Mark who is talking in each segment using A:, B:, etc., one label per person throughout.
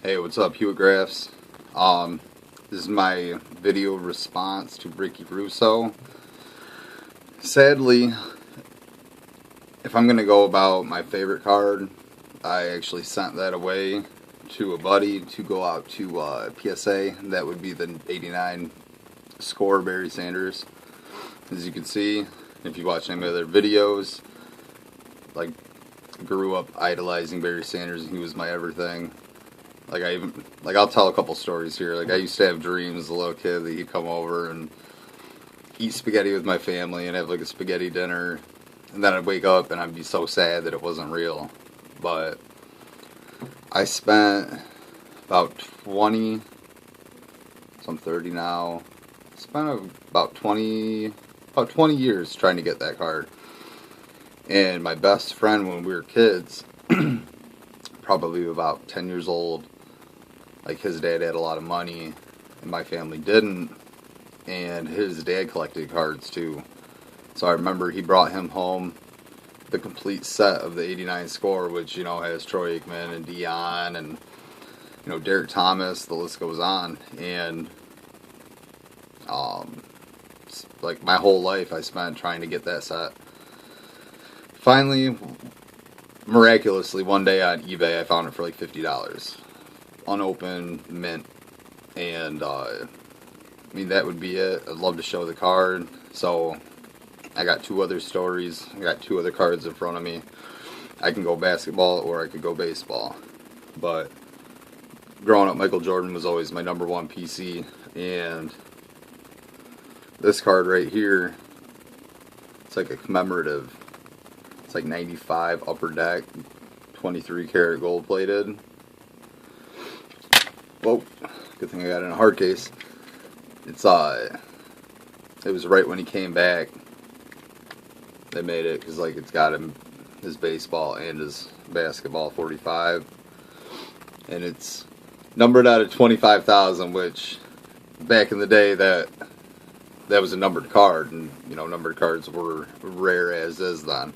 A: Hey, what's up, Hewitt Graphs? This is my video response to Ricky Russo. Sadly, if I'm going to go about my favorite card, I actually sent that away to a buddy to go out to PSA. That would be the 89 score Barry Sanders. As you can see, if you watch any of their videos, like, grew up idolizing Barry Sanders, and he was my everything. I'll tell a couple stories here. Like, I used to have dreams as a little kid that he'd come over and eat spaghetti with my family and have like a spaghetti dinner, and then I'd wake up and I'd be so sad that it wasn't real. But I spent about 20, so I'm 30 now, spent about 20 years trying to get that card. And my best friend when we were kids, probably about 10 years old, like, his dad had a lot of money and my family didn't, and his dad collected cards too. So I remember he brought him home the complete set of the 89 score, which, you know, has Troy Aikman and Dion and, you know, Derek Thomas, the list goes on. And like, my whole life I spent trying to get that set. Finally, miraculously, one day on eBay I found it for like $50. Unopened, mint, and I mean, that would be it. I'd love to show the card. So I got two other stories. I got two other cards in front of me. I can go basketball or I could go baseball. But growing up, Michael Jordan was always my number one PC, and this card right here, it's like a commemorative. It's like 95 upper deck, 23 karat gold plated. Whoa, good thing I got it in a hard case. It was right when he came back. They made it because, like, it's got his baseball and his basketball 45, and it's numbered out of 25,000, which back in the day that was a numbered card, and, you know, numbered cards were rare as is then.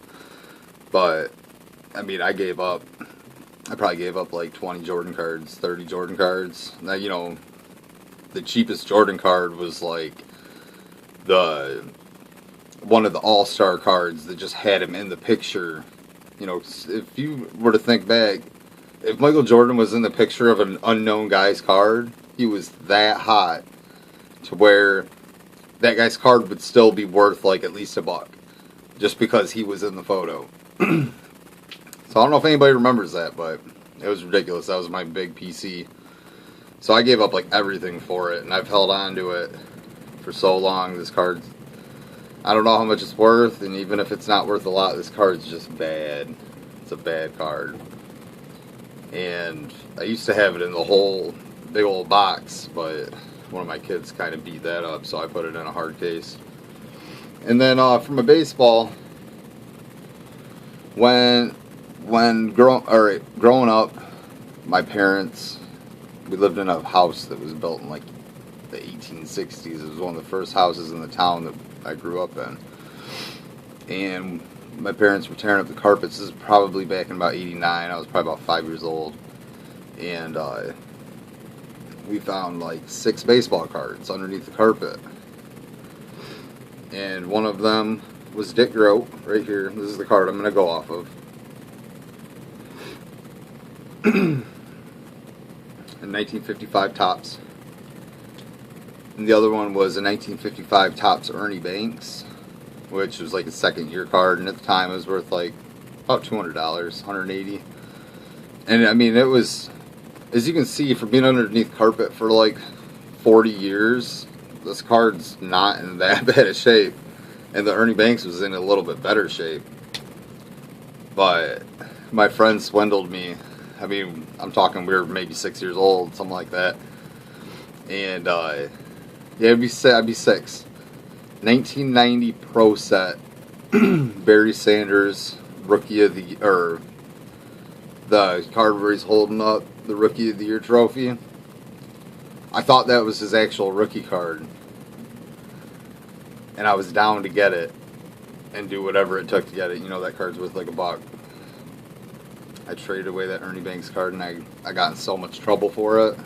A: But I mean, I probably gave up like 20 Jordan cards, 30 Jordan cards. Now, you know, the cheapest Jordan card was like one of the all-star cards that just had him in the picture. You know, if you were to think back, if Michael Jordan was in the picture of an unknown guy's card, he was that hot to where that guy's card would still be worth like at least $1 just because he was in the photo. So I don't know if anybody remembers that, but it was ridiculous. That was my big PC. So I gave up like everything for it, and I've held on to it for so long. This card, I don't know how much it's worth, and even if it's not worth a lot, this card's just bad. It's a bad card. And I used to have it in the whole big old box, but one of my kids kind of beat that up, so I put it in a hard case. And then from a baseball, when growing up, my parents, we lived in a house that was built in like the 1860s. It was one of the first houses in the town that I grew up in. And my parents were tearing up the carpets. This is probably back in about 89. I was probably about 5 years old. And we found like 6 baseball cards underneath the carpet. And one of them was Dick Groat, right here. This is the card I'm going to go off of. In 1955 Topps. And the other one was a 1955 Topps Ernie Banks, which was like a second year card, and at the time it was worth like about $200, $180. And I mean, it was, as you can see, for being underneath carpet for like 40 years, this card's not in that bad a shape. And the Ernie Banks was in a little bit better shape. But my friend swindled me. I mean, I'm talking, we were maybe 6 years old, something like that. And yeah, I'd be 6. 1990 Pro Set, Barry Sanders, Rookie of the, or the card where he's holding up the Rookie of the Year trophy. I thought that was his actual rookie card, and I was down to get it and do whatever it took to get it. You know, that card's worth like $1. I traded away that Ernie Banks card, and I got in so much trouble for it.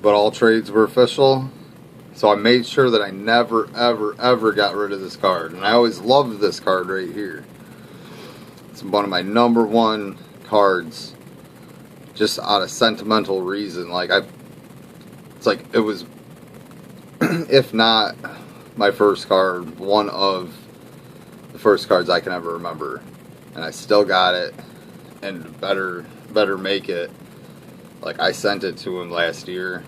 A: But all trades were official, so I made sure that I never, ever, ever got rid of this card. And I always loved this card right here. It's one of my #1 cards, just out of sentimental reason. It's like it was, if not my first card, one of the first cards I can ever remember. And I still got it, and better make it. Like, I sent it to him last year,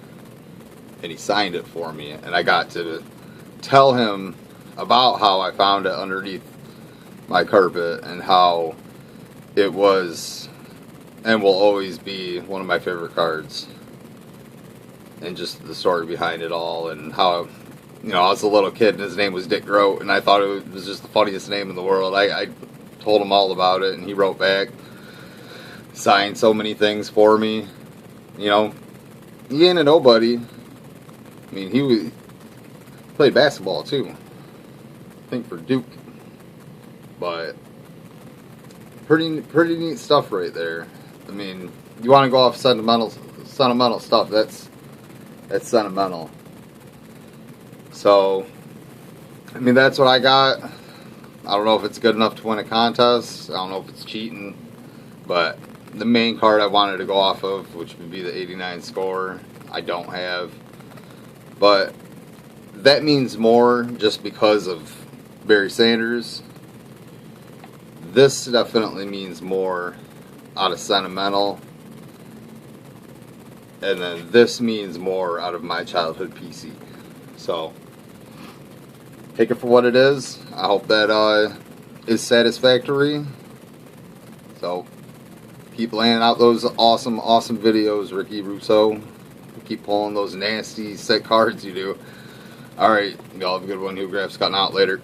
A: and he signed it for me, and I got to tell him about how I found it underneath my carpet, and how it was and will always be one of my favorite cards, and just the story behind it all, and how, you know, I was a little kid and his name was Dick Grote, and I thought it was just the funniest name in the world. I told him all about it, and he wrote back, signed so many things for me. You know, he ain't a nobody. I mean, he played basketball too, I think for Duke. But pretty neat stuff right there. I mean, you want to go off sentimental stuff, that's sentimental. So, I mean, that's what I got. I don't know if it's good enough to win a contest. I don't know if it's cheating. But the main card I wanted to go off of, which would be the 89 score, I don't have. But that means more just because of Barry Sanders. This definitely means more out of sentimental. And then this means more out of my childhood PC. So, take it for what it is. I hope that is satisfactory. So, keep laying out those awesome videos, Ricky Russo. Keep pulling those nasty set cards you do. Alright, y'all have a good one. Hugh Graph's cutting out. Later.